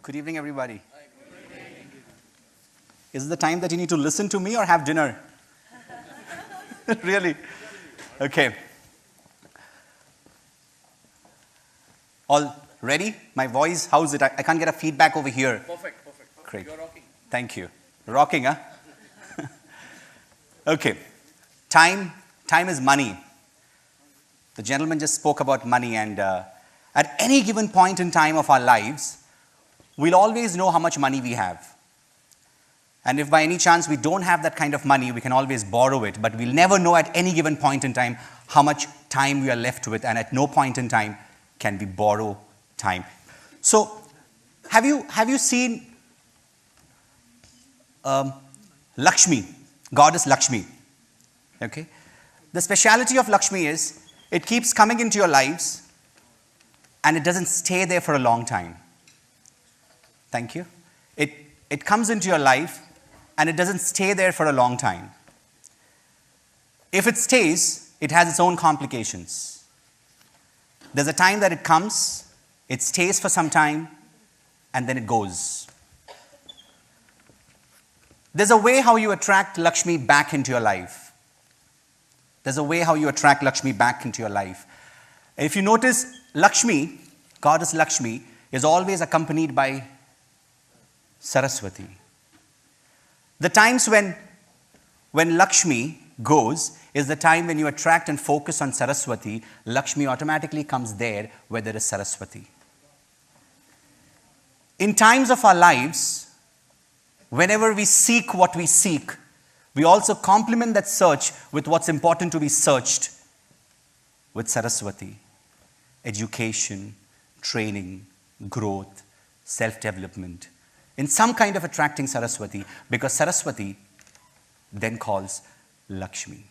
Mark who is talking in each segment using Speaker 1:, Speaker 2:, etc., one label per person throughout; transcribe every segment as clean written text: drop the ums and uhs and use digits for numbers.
Speaker 1: Good evening, everybody. Is it the time that you need to listen to me or have dinner? Really? Okay. All ready? My voice, how's it? I can't get a feedback over here.
Speaker 2: Perfect.
Speaker 1: Great.
Speaker 2: You're rocking.
Speaker 1: Thank you. Rocking, huh? Okay. Time is money. The gentleman just spoke about money, and at any given point in time of our lives, we'll always know how much money we have. And if by any chance we don't have that kind of money, we can always borrow it, but we'll never know at any given point in time how much time we are left with, and at no point in time can we borrow time. So, have you seen Lakshmi, goddess Lakshmi? Okay? The speciality of Lakshmi is it keeps coming into your lives and it doesn't stay there for a long time. Thank you. It comes into your life and it doesn't stay there for a long time. If it stays, it has its own complications. There's a time that it comes, it stays for some time, and then it goes. There's a way how you attract Lakshmi back into your life. There's a way how you attract Lakshmi back into your life. And if you notice, Lakshmi, goddess Lakshmi, is always accompanied by Saraswati. The times when Lakshmi goes is the time when you attract and focus on Saraswati. Lakshmi automatically comes there where there is Saraswati. In times of our lives, whenever we seek what we seek, we also complement that search with what's important to be searched with Saraswati. Education, training, growth, self-development. In some kind of attracting Saraswati, because Saraswati then calls Lakshmi.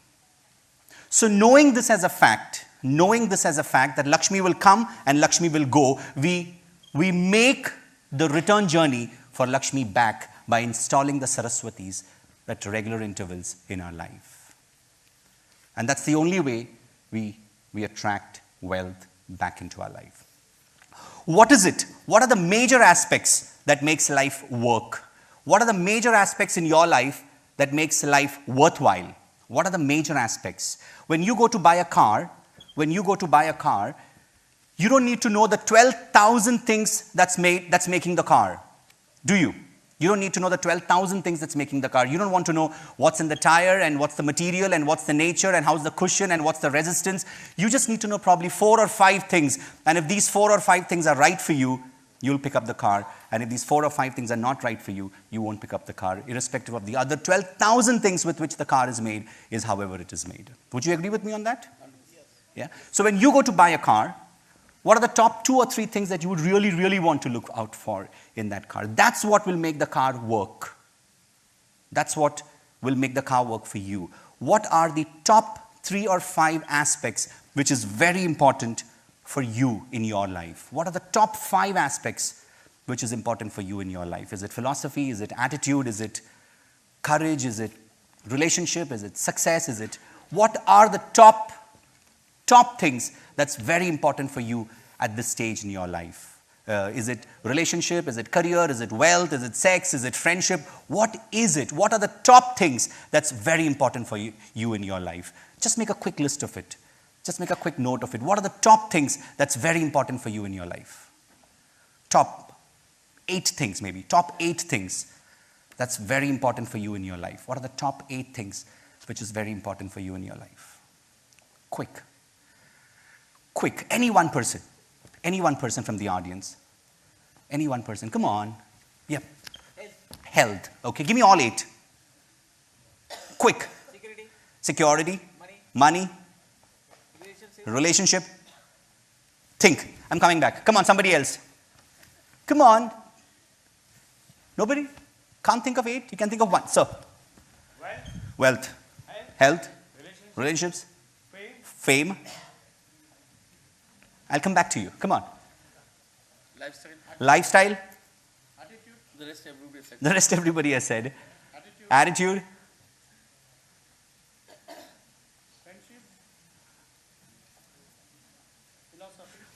Speaker 1: So knowing this as a fact that Lakshmi will come and Lakshmi will go, we make the return journey for Lakshmi back by installing the Saraswatis at regular intervals in our life. And that's the only way we attract wealth back into our life. What is it? What are the major aspects that makes life work? What are the major aspects in your life that makes life worthwhile? What are the major aspects? When you go to buy a car, you don't need to know the 12,000 things that's making the car, do you? You don't need to know the 12,000 things that's making the car. You don't want to know what's in the tire and what's the material and what's the nature and how's the cushion and what's the resistance. You just need to know probably 4 or 5 things. And if these 4 or 5 things are right for you, you'll pick up the car. And if these 4 or 5 things are not right for you, you won't pick up the car, irrespective of the other 12,000 things with which the car is made, is however it is made. Would you agree with me on that? Yes. Yeah? So when you go to buy a car, what are the top 2 or 3 things that you would really, really want to look out for in that car? That's what will make the car work. That's what will make the car work for you. What are the top 3 or 5 aspects which is very important for you in your life? What are the top 5 aspects which is important for you in your life? Is it philosophy? Is it attitude? Is it courage? Is it relationship? Is it success? What are the top things that's very important for you at this stage in your life? Is it relationship? Is it career? Is it wealth? Is it sex? Is it friendship? What is it? What are the top things that's very important for you in your life? Just make a quick list of it. Just make a quick note of it. What are the top things that's very important for you in your life? Top 8 things maybe. Top 8 things that's very important for you in your life. What are the top 8 things which is very important for you in your life? Quick. Any one person from the audience. Any one person. Come on. Yep. Health. Okay, give me all 8. Quick. Security. Money. Relationship. Think. I'm coming back. Come on, somebody else. Come on. Nobody? Can't think of 8? You can think of 1. So. Wealth. Health. Relationships. Fame. I'll come back to you. Come on. Lifestyle.
Speaker 2: Attitude.
Speaker 1: The rest everybody has said. Attitude.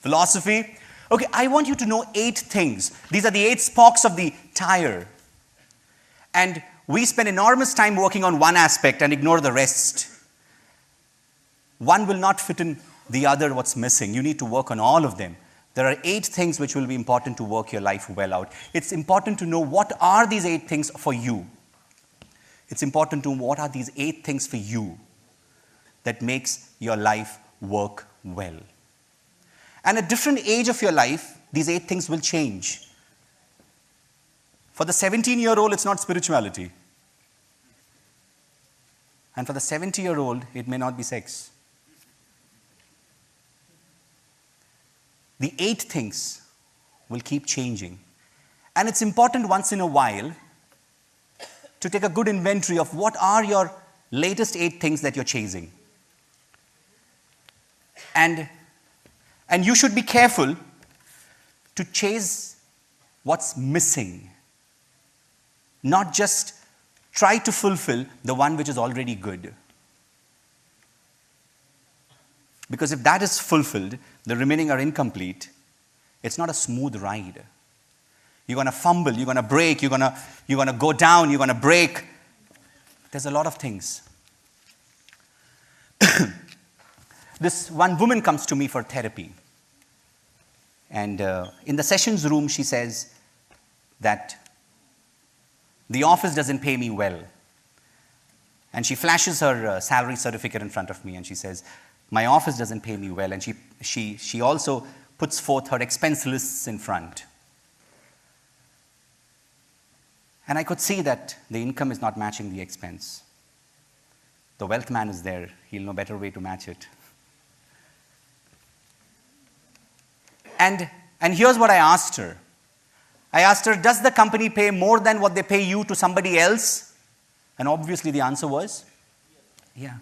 Speaker 1: Philosophy. Okay, I want you to know 8 things. These are the 8 spokes of the tire. And we spend enormous time working on one aspect and ignore the rest. One will not fit in the other, what's missing. You need to work on all of them. There are 8 things which will be important to work your life well out. It's important to know what are these 8 things for you. It's important to know what are these 8 things for you that makes your life work well. And at different age of your life, these 8 things will change. For the 17-year-old, it's not spirituality. And for the 70-year-old, it may not be sex. The 8 things will keep changing. And it's important once in a while to take a good inventory of what are your latest 8 things that you're chasing. And you should be careful to chase what's missing. Not just try to fulfill the one which is already good. Because if that is fulfilled, the remaining are incomplete. It's not a smooth ride. You're going to fumble, you're going to break, you're going to go down, you're going to break. There's a lot of things. This one woman comes to me for therapy. And in the sessions room, she says that the office doesn't pay me well. And she flashes her salary certificate in front of me and she says, my office doesn't pay me well. And she also puts forth her expense lists in front. And I could see that the income is not matching the expense. The wealth man is there. He'll know a better way to match it. And here's what I asked her. I asked her, does the company pay more than what they pay you to somebody else? And obviously the answer was, yeah.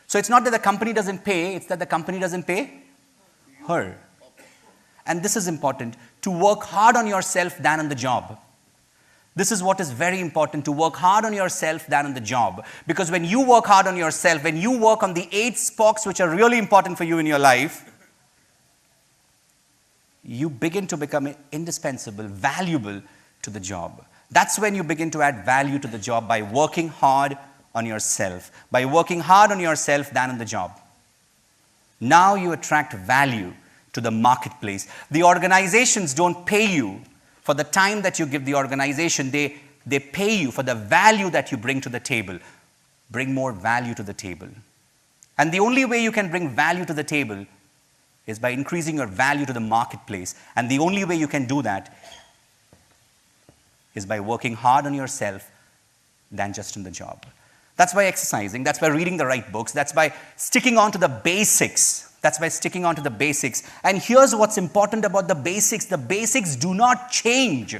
Speaker 1: So it's not that the company doesn't pay, it's that the company doesn't pay her. And this is important, to work hard on yourself than on the job. This is what is very important, to work hard on yourself than on the job. Because when you work hard on yourself, when you work on the 8 spokes which are really important for you in your life, you begin to become indispensable, valuable to the job. That's when you begin to add value to the job, by working hard on yourself. By working hard on yourself than on the job. Now you attract value to the marketplace. The organizations don't pay you for the time that you give the organization. They pay you for the value that you bring to the table. Bring more value to the table. And the only way you can bring value to the table is by increasing your value to the marketplace. And the only way you can do that is by working hard on yourself than just in the job. That's by exercising. That's by reading the right books. That's by sticking on to the basics. That's by sticking on to the basics. And here's what's important about the basics. The basics do not change.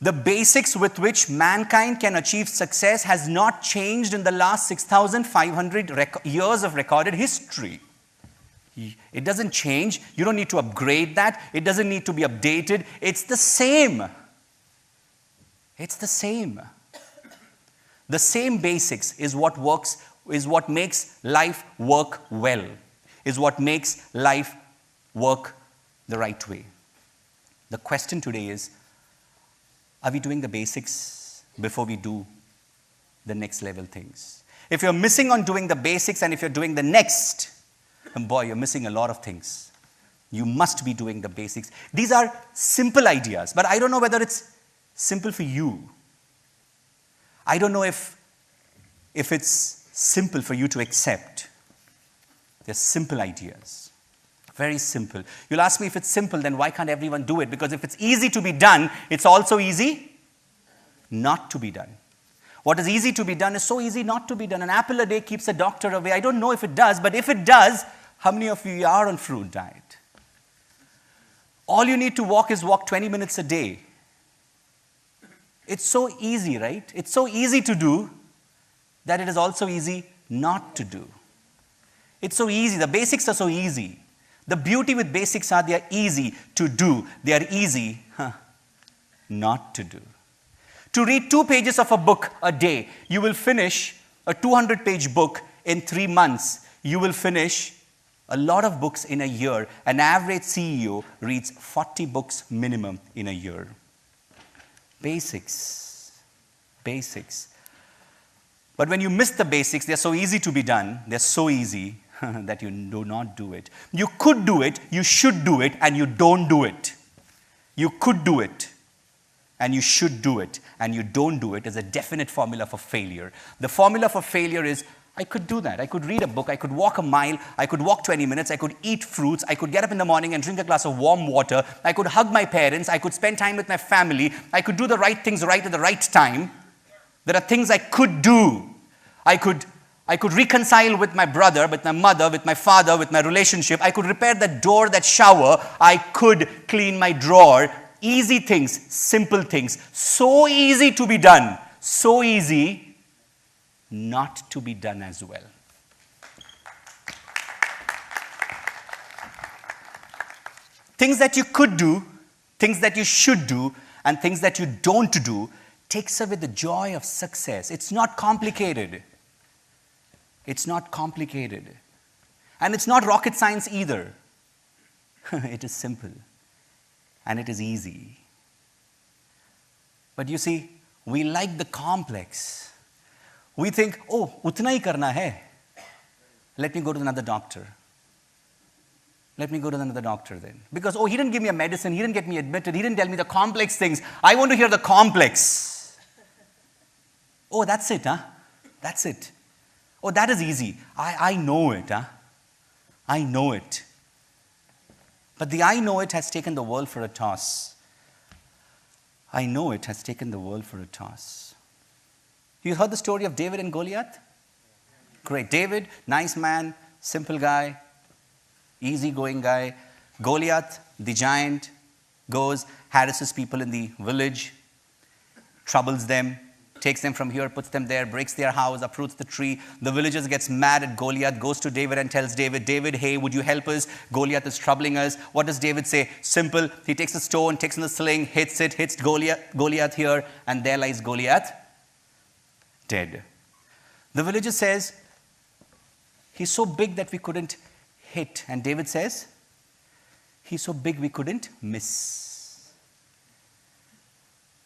Speaker 1: The basics with which mankind can achieve success has not changed in the last 6,500 years of recorded history. It doesn't change. You don't need to upgrade that. It doesn't need to be updated. It's the same. It's the same. The same basics is what works, is what makes life work well, is what makes life work the right way. The question today is, are we doing the basics before we do the next level things? If you're missing on doing the basics and if you're doing the next, and boy, you're missing a lot of things. You must be doing the basics. These are simple ideas, but I don't know whether it's simple for you. I don't know if it's simple for you to accept. They're simple ideas. Very simple. You'll ask me, if it's simple, then why can't everyone do it? Because if it's easy to be done, it's also easy not to be done. What is easy to be done is so easy not to be done. An apple a day keeps a doctor away. I don't know if it does, but if it does, how many of you are on fruit diet? All you need to walk 20 minutes a day. It's so easy, right? It's so easy to do that it is also easy not to do. It's so easy. The basics are so easy. The beauty with basics are they are easy to do. They are easy not to do. To read 2 pages of a book a day, you will finish a 200-page book in 3 months. You will finish A lot of books in a year. An average CEO reads 40 books minimum in a year. Basics. Basics. But when you miss the basics, they're so easy to be done. They're so easy that you do not do it. You could do it, you should do it, and you don't do it. You could do it, and you should do it, and you don't do it is a definite formula for failure. The formula for failure is, I could do that. I could read a book. I could walk a mile. I could walk 20 minutes. I could eat fruits. I could get up in the morning and drink a glass of warm water. I could hug my parents. I could spend time with my family. I could do the right things right at the right time. There are things I could do. I could reconcile with my brother, with my mother, with my father, with my relationship. I could repair that door, that shower. I could clean my drawer. Easy things, simple things. So easy to be done. So easy not to be done as well. Things that you could do, things that you should do, and things that you don't do takes away the joy of success. It's not complicated. It's not complicated. And it's not rocket science either. It is simple. And it is easy. But you see, we like the complex. We think, oh, utna hi karna hai. Let me go to another doctor. Let me go to another doctor then. Because, oh, he didn't give me a medicine. He didn't get me admitted. He didn't tell me the complex things. I want to hear the complex. Oh, that's it, huh? That's it. Oh, that is easy. I know it, huh? I know it. But the I know it has taken the world for a toss. I know it has taken the world for a toss. You heard the story of David and Goliath? Great. David, nice man, simple guy, easygoing guy. Goliath, the giant, goes, harasses people in the village, troubles them, takes them from here, puts them there, breaks their house, uproots the tree. The villagers gets mad at Goliath, goes to David and tells David, David, hey, would you help us? Goliath is troubling us. What does David say? Simple. He takes a stone, takes in the sling, hits it, hits Goliath here, and there lies Goliath, dead. The villager says, he's so big that we couldn't hit. And David says, he's so big we couldn't miss.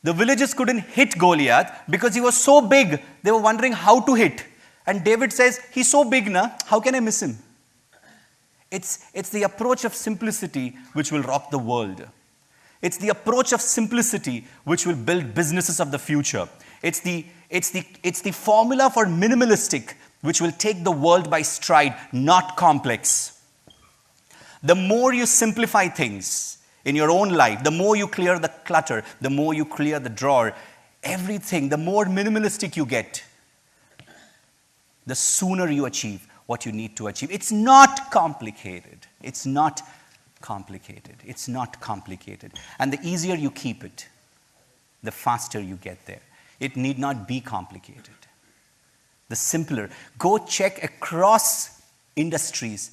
Speaker 1: The villagers couldn't hit Goliath because he was so big. They were wondering how to hit. And David says, he's so big, na, how can I miss him? It's the approach of simplicity which will rock the world. It's the approach of simplicity which will build businesses of the future. It's the formula for minimalistic which will take the world by stride, not complex. The more you simplify things in your own life, the more you clear the clutter, the more you clear the drawer, everything, the more minimalistic you get, the sooner you achieve what you need to achieve. It's not complicated. It's not complicated. It's not complicated. And the easier you keep it, the faster you get there. It need not be complicated. The simpler. Go check across industries.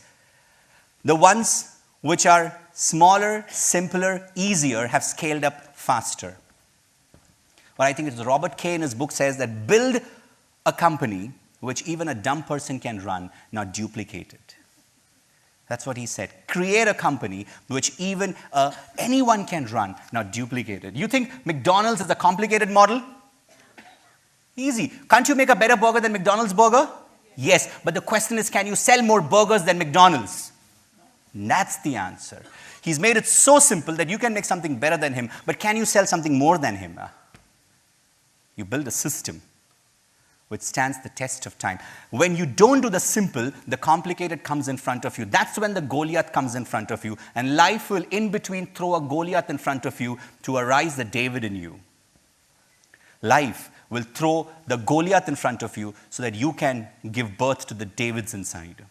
Speaker 1: The ones which are smaller, simpler, easier have scaled up faster. But I think it's Robert Kay in his book says that build a company which even a dumb person can run, not duplicate it. That's what he said. Create a company which even anyone can run, not duplicate it. You think McDonald's is a complicated model? Easy. Can't you make a better burger than McDonald's burger? Yes, but the question is, can you sell more burgers than McDonald's? That's the answer. He's made it so simple that you can make something better than him, but can you sell something more than him? You build a system which stands the test of time. When you don't do the simple, the complicated comes in front of you. That's when the Goliath comes in front of you, and life will in between throw a Goliath in front of you to arise the David in you. Life will throw the Goliath in front of you so that you can give birth to the Davids inside.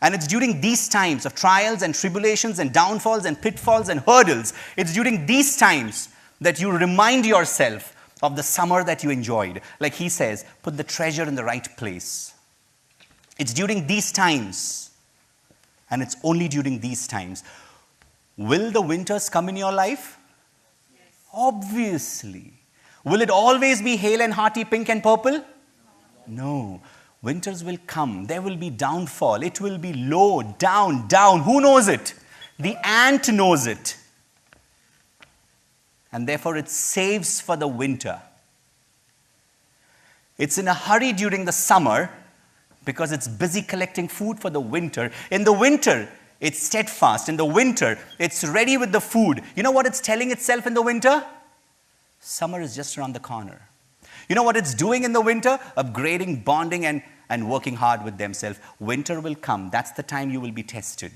Speaker 1: And it's during these times of trials and tribulations and downfalls and pitfalls and hurdles, it's during these times that you remind yourself of the summer that you enjoyed. Like he says, put the treasure in the right place. It's during these times, and it's only during these times. Will the winters come in your life? Yes. Obviously. Will it always be hale and hearty, pink and purple? No. Winters will come. There will be downfall. It will be low, down, down. Who knows it? The ant knows it. And therefore it saves for the winter. It's in a hurry during the summer because it's busy collecting food for the winter. In the winter, it's steadfast. In the winter, it's ready with the food. You know what it's telling itself in the winter? Summer is just around the corner. You know what it's doing in the winter? Upgrading, bonding, and working hard with themselves. Winter will come. That's the time you will be tested.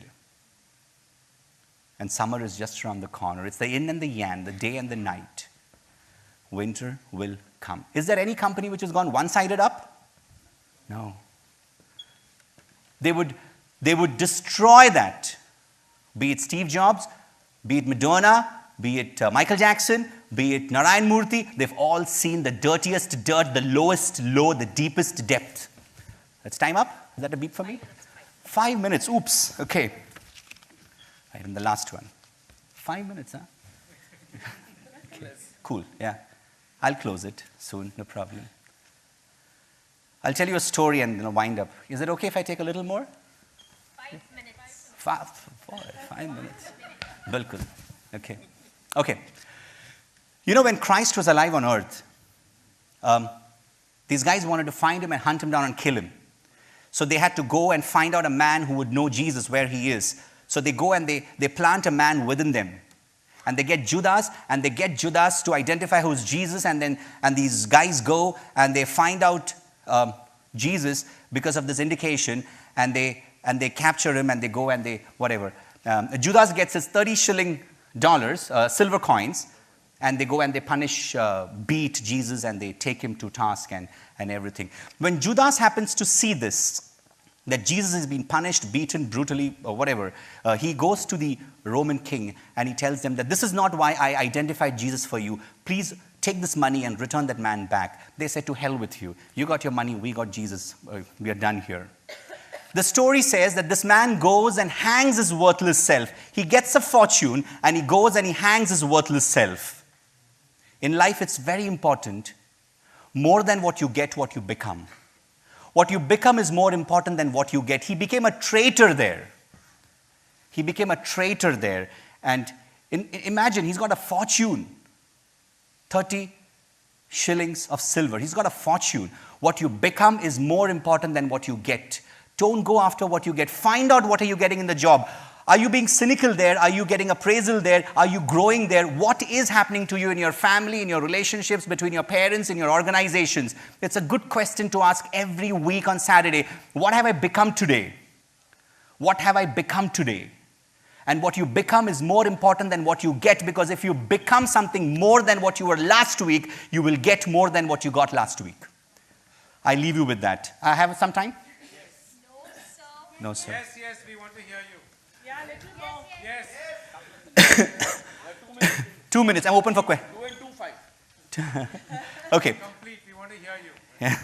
Speaker 1: And summer is just around the corner. It's the yin and the yang, the day and the night. Winter will come. Is there any company which has gone one-sided up? No. They would destroy that. Be it Steve Jobs, be it Madonna, be it Michael Jackson, be it Narayan Murthy. They've all seen the dirtiest dirt, the lowest low, the deepest depth. That's time up? Is that a beep for me? 5 minutes. Oops. Okay. Right, and the last one. 5 minutes, huh? Okay. Cool. Yeah. I'll close it soon. No problem. I'll tell you a story and wind up. Is it okay if I take a little more?
Speaker 2: 5 minutes.
Speaker 1: 5 minutes. Bilkul. Okay. Okay. You know, when Christ was alive on earth, these guys wanted to find him and hunt him down and kill him. So they had to go and find out a man who would know Jesus, where he is. So they go and they plant a man within them. And they get Judas to identify who's Jesus. And these guys go and they find out Jesus because of this indication. And they capture him and they go and they, whatever. Judas gets his 30 shilling dollars, silver coins. And they go and they beat Jesus and they take him to task and everything. When Judas happens to see this, that Jesus is being punished, beaten brutally, or whatever, he goes to the Roman king and he tells them that this is not why I identified Jesus for you. Please take this money and return that man back. They said, to hell with you. You got your money, we got Jesus. We are done here. The story says that this man goes and hangs his worthless self. He gets a fortune and he goes and he hangs his worthless self. In life, it's very important, more than what you get, what you become. What you become is more important than what you get. He became a traitor there. He became a traitor there. And imagine, he's got a fortune, 30 shillings of silver. He's got a fortune. What you become is more important than what you get. Don't go after what you get. Find out what are you getting in the job. Are you being cynical there? Are you getting appraisal there? Are you growing there? What is happening to you in your family, in your relationships, between your parents, in your organizations? It's a good question to ask every week on Saturday. What have I become today? What have I become today? And what you become is more important than what you get, because if you become something more than what you were last week, you will get more than what you got last week. I leave you with that. I have some time?
Speaker 2: Yes.
Speaker 1: No, sir.
Speaker 3: Yes, we want to hear you.
Speaker 2: Yeah, little more.
Speaker 3: Yes.
Speaker 1: 2 minutes. I'm open for questions.
Speaker 3: 2 and 2, 5.
Speaker 1: Okay.
Speaker 3: Complete. We want to hear you.
Speaker 1: Yeah.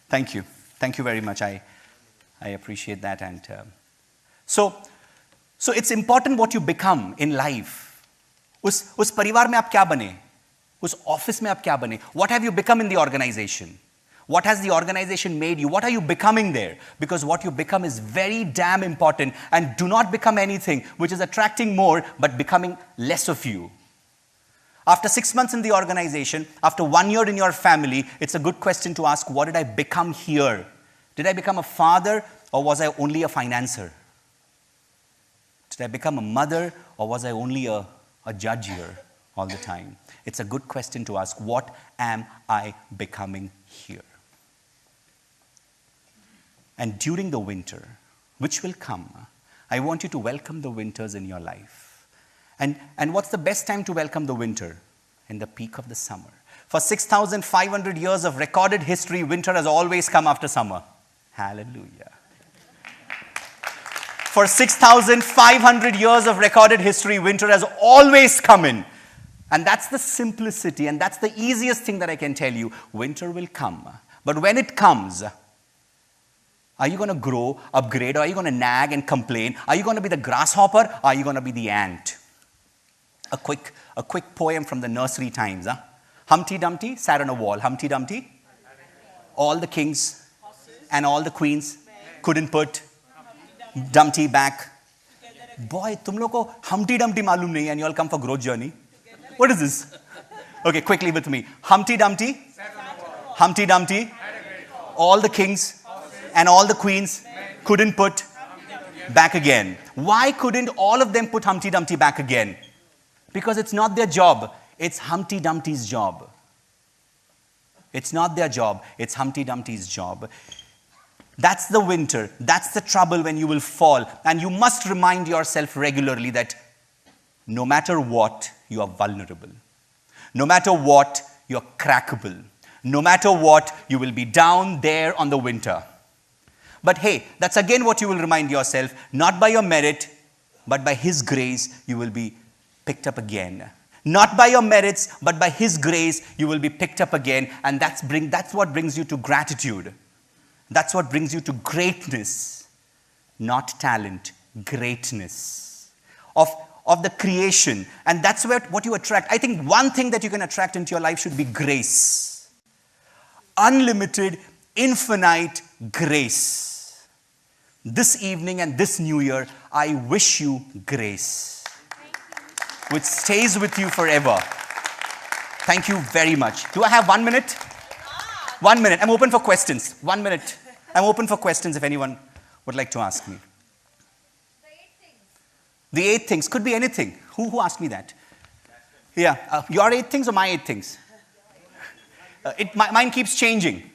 Speaker 1: Thank you. Thank you very much. I appreciate that. And so it's important what you become in life. उस परिवार में आप क्या बने? उस office में आप क्या बने? What have you become in the organization? What has the organization made you? What are you becoming there? Because what you become is very damn important. And do not become anything which is attracting more, but becoming less of you. After 6 months in the organization, after 1 year in your family, it's a good question to ask, what did I become here? Did I become a father, or was I only a financer? Did I become a mother, or was I only a judge here all the time? It's a good question to ask, what am I becoming here? And during the winter, which will come, I want you to welcome the winters in your life. And what's the best time to welcome the winter? In the peak of the summer. For 6,500 years of recorded history, winter has always come after summer. Hallelujah. For 6,500 years of recorded history, winter has always come in. And that's the simplicity, and that's the easiest thing that I can tell you. Winter will come. But when it comes, are you going to grow, upgrade, or are you going to nag and complain? Are you going to be the grasshopper, or are you going to be the ant? A quick poem from the nursery times. Humpty Dumpty sat on a wall. Humpty Dumpty. All the king's and all the queens couldn't put Dumpty back. Boy, tum log ko Humpty Dumpty malum nahi and you all come for growth journey. What is this? Okay, quickly with me. Humpty Dumpty, all the kings and all the queens couldn't put back again. Why couldn't all of them put Humpty Dumpty back again? Because it's not their job. It's Humpty Dumpty's job. It's not their job. It's Humpty Dumpty's job. That's the winter. That's the trouble when you will fall. And you must remind yourself regularly that no matter what, you are vulnerable. No matter what, you're crackable. No matter what, you will be down there on the winter. But hey, that's again what you will remind yourself. Not by your merit, but by His grace, you will be picked up again. Not by your merits, but by His grace, you will be picked up again. And that's what brings you to gratitude. That's what brings you to greatness. Not talent, greatness. Of the creation. And that's what you attract. I think one thing that you can attract into your life should be grace. Unlimited, infinite grace. This evening and this new year, I wish you grace, which stays with you forever. Thank you very much. Do I have 1 minute? 1 minute. I'm open for questions. 1 minute. I'm open for questions if anyone would like to ask me. The 8 things. Could be anything. Who asked me that? Yeah. Your 8 things or my 8 things? Mine keeps changing.